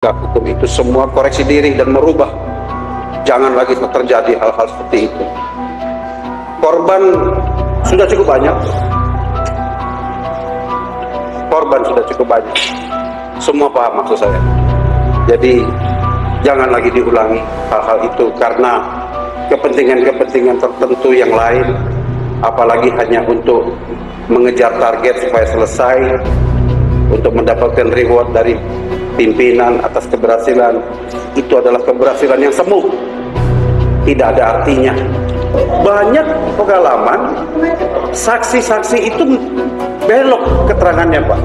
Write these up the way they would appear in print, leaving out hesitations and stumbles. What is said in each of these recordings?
hukum itu semua koreksi diri dan merubah. Jangan lagi terjadi hal-hal seperti itu. Korban sudah cukup banyak. Semua paham maksud saya. Jadi jangan lagi diulangi hal-hal itu karena kepentingan-kepentingan tertentu yang lain, apalagi hanya untuk mengejar target supaya selesai, untuk mendapatkan reward dari pimpinan atas keberhasilan. Itu adalah keberhasilan yang semu, tidak ada artinya. Banyak pengalaman saksi-saksi itu belok keterangannya, Pak.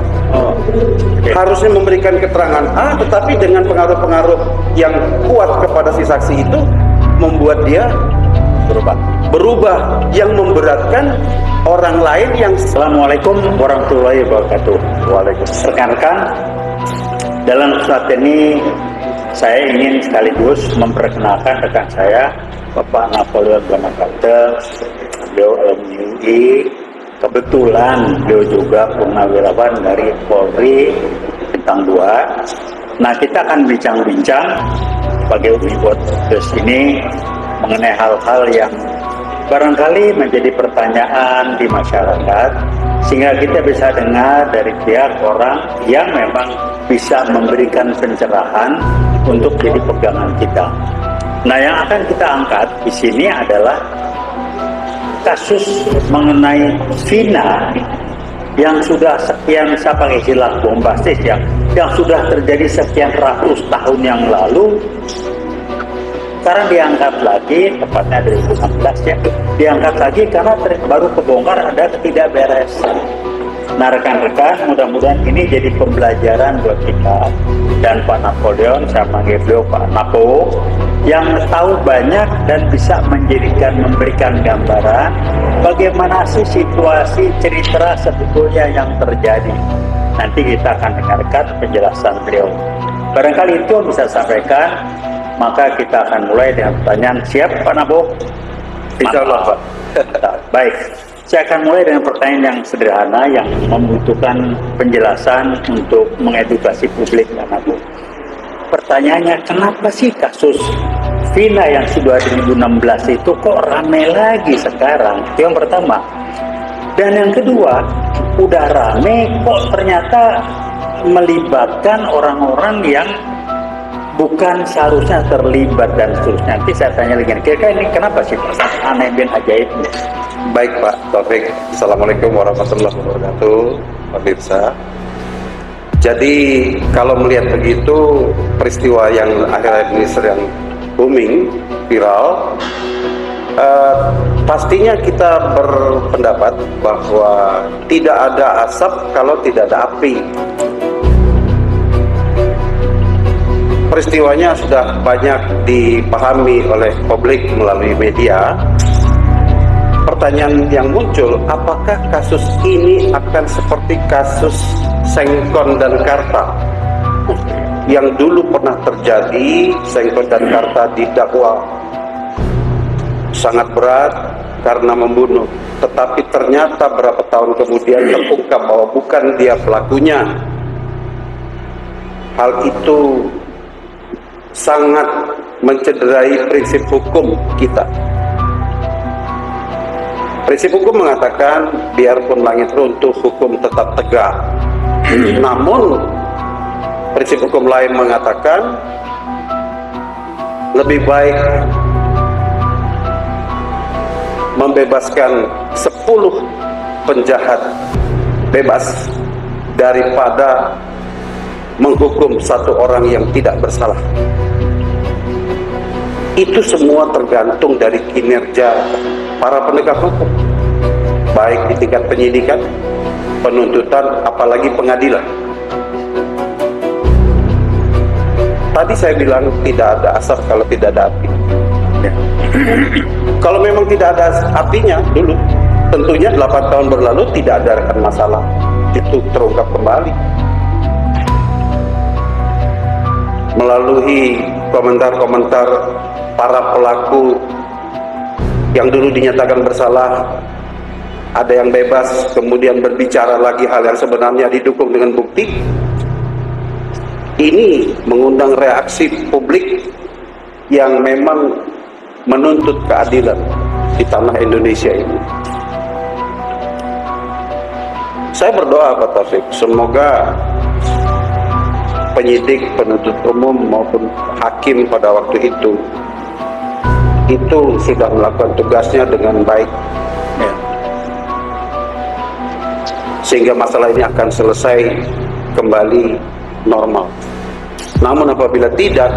Harusnya memberikan keterangan A, tetapi dengan pengaruh-pengaruh yang kuat kepada si saksi itu membuat dia berubah yang memberatkan orang lain yang. Assalamualaikum warahmatullahi wabarakatuh. Waalaikumsalam. Rekan-rekan, dalam kesempatan ini saya ingin sekaligus memperkenalkan rekan saya, Bapak Napoleon Bonaparte. Beliau alumni UI. Kebetulan beliau juga purnawirawan dari Polri Bintang 2. Nah, kita akan bincang-bincang sebagai UI Podcast ini mengenai hal-hal yang barangkali menjadi pertanyaan di masyarakat, sehingga kita bisa dengar dari pihak orang yang memang bisa memberikan pencerahan untuk jadi pegangan kita. Nah, yang akan kita angkat di sini adalah kasus mengenai Vina yang sudah sekian, saya pakai istilah bombastis ya, yang sudah terjadi sekian ratus tahun yang lalu. Sekarang diangkat lagi, tepatnya 2016 ya, diangkat lagi karena baru kebongkar ada ketidakberesan. Nah, rekan-rekan, mudah-mudahan ini jadi pembelajaran buat kita dan Pak Napoleon, saya panggil beliau Pak Napo, yang tahu banyak dan bisa memberikan gambaran bagaimana sih situasi cerita sebetulnya yang terjadi. Nanti kita akan dengarkan penjelasan beliau. Barangkali itu bisa sampaikan. Maka kita akan mulai dengan pertanyaan. Siap Pak Nabo? Insyaallah, Pak. Baik, saya akan mulai dengan pertanyaan yang sederhana yang membutuhkan penjelasan untuk mengedukasi publik, Pak Nabo. Pertanyaannya, kenapa sih kasus Vina yang sudah 2016 itu kok rame lagi sekarang? Itu yang pertama. Dan yang kedua, udah rame kok ternyata melibatkan orang-orang yang bukan seharusnya terlibat dan seterusnya. Nanti saya tanya lagi, kira-kira ini kenapa sih Pak? Aneh bin ajaib. Baik Pak Taufik. Assalamualaikum warahmatullahi wabarakatuh, Pak Mirsa. Jadi kalau melihat begitu, peristiwa yang akhir-akhir ini sedang booming, viral, pastinya kita berpendapat bahwa tidak ada asap kalau tidak ada api. Peristiwanya sudah banyak dipahami oleh publik melalui media. Pertanyaan yang muncul, apakah kasus ini akan seperti kasus Sengkon dan Karta yang dulu pernah terjadi? Sengkon dan Karta didakwa sangat berat karena membunuh, tetapi ternyata berapa tahun kemudian terungkap bahwa bukan dia pelakunya. Hal itu sangat mencederai prinsip hukum kita. Prinsip hukum mengatakan biarpun langit runtuh, hukum tetap tegak. Namun prinsip hukum lain mengatakan lebih baik membebaskan 10 penjahat bebas daripada menghukum satu orang yang tidak bersalah. Itu semua tergantung dari kinerja para penegak hukum, baik di tingkat penyidikan, penuntutan, apalagi pengadilan. Tadi saya bilang tidak ada asap kalau tidak ada api. Kalau memang tidak ada apinya dulu, tentunya 8 tahun berlalu tidak ada masalah. Itu terungkap kembali melalui komentar-komentar para pelaku yang dulu dinyatakan bersalah. Ada yang bebas kemudian berbicara lagi hal yang sebenarnya didukung dengan bukti. ini mengundang reaksi publik yang memang menuntut keadilan di tanah Indonesia ini. Saya berdoa Pak Taufik, semoga penyidik, penuntut umum maupun hakim pada waktu itu sudah melakukan tugasnya dengan baik, ya, sehingga masalah ini akan selesai kembali normal. Namun apabila tidak,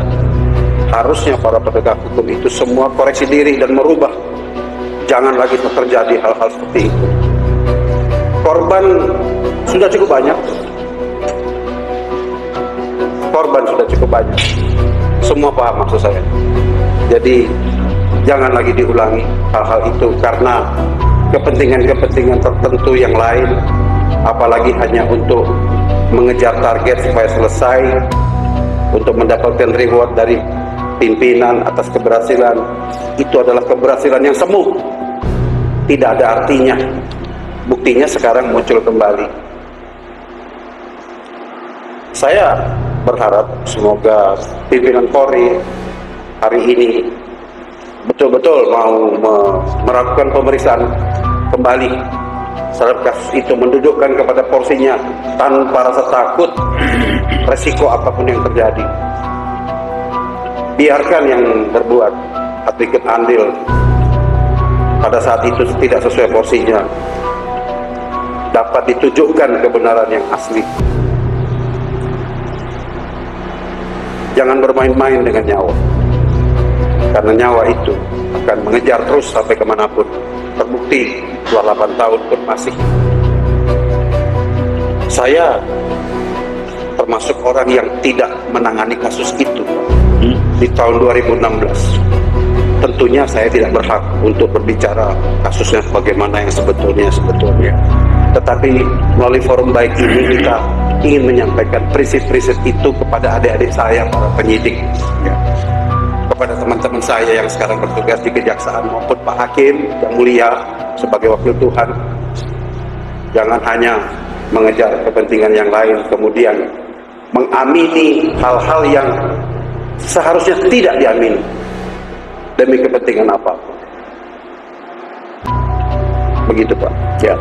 harusnya para penegak hukum itu semua koreksi diri dan merubah. Jangan lagi terjadi hal-hal seperti itu. Korban sudah cukup banyak. Semua paham maksud saya. Jadi jangan lagi diulangi hal-hal itu karena kepentingan-kepentingan tertentu yang lain, apalagi hanya untuk mengejar target supaya selesai, untuk mendapatkan reward dari pimpinan atas keberhasilan. Itu adalah keberhasilan yang semu, tidak ada artinya. Buktinya sekarang muncul kembali. Saya berharap semoga pimpinan Polri hari ini betul-betul mau melakukan pemeriksaan kembali terhadap kasus itu, mendudukkan kepada porsinya tanpa rasa takut resiko apapun yang terjadi. Biarkan yang berbuat atau ikut andil pada saat itu tidak sesuai porsinya dapat ditunjukkan kebenaran yang asli. Jangan bermain-main dengan nyawa, karena nyawa itu akan mengejar terus sampai kemanapun. Terbukti setelah 8 tahun pun masih. Saya termasuk orang yang tidak menangani kasus itu di tahun 2016. Tentunya saya tidak berhak untuk berbicara kasusnya bagaimana yang sebetulnya. Tetapi melalui forum baik ini kita ingin menyampaikan prinsip-prinsip itu kepada adik-adik saya, para penyidik, ya, kepada teman-teman saya yang sekarang bertugas di Kejaksaan maupun Pak Hakim yang mulia sebagai wakil Tuhan. Jangan hanya mengejar kepentingan yang lain kemudian mengamini hal-hal yang seharusnya tidak diamini demi kepentingan apapun. Begitu Pak. Ya.